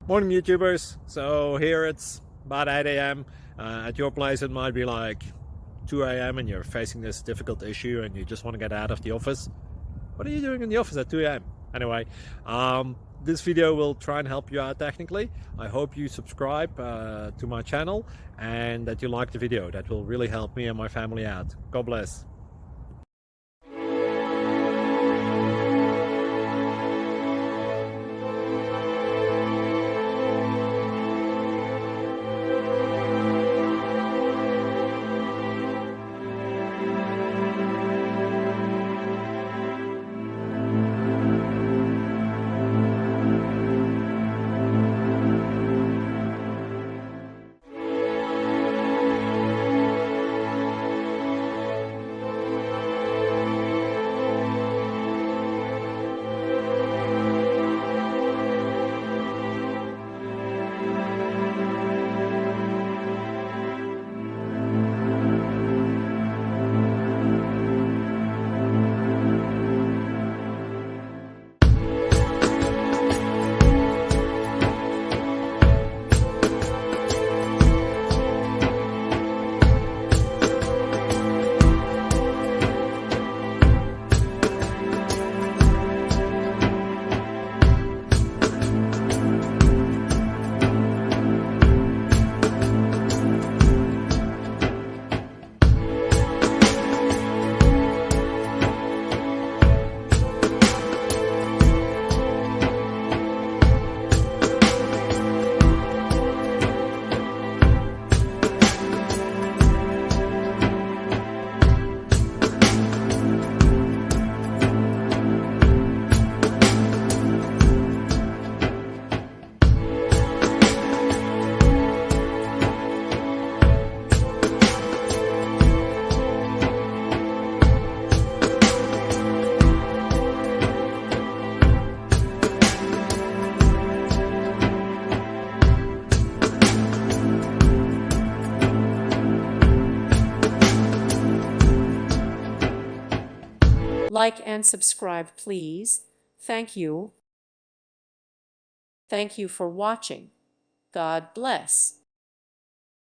Morning YouTubers. So here it's about 8 a.m. At your place it might be like 2 a.m. and you're facing this difficult issue and you just want to get out of the office. What are you doing in the office at 2 a.m.? Anyway, this video will try and help you out technically. I hope you subscribe to my channel and that you like the video. That will really help me and my family out. God bless. Like and subscribe, please. Thank you. Thank you for watching. God bless.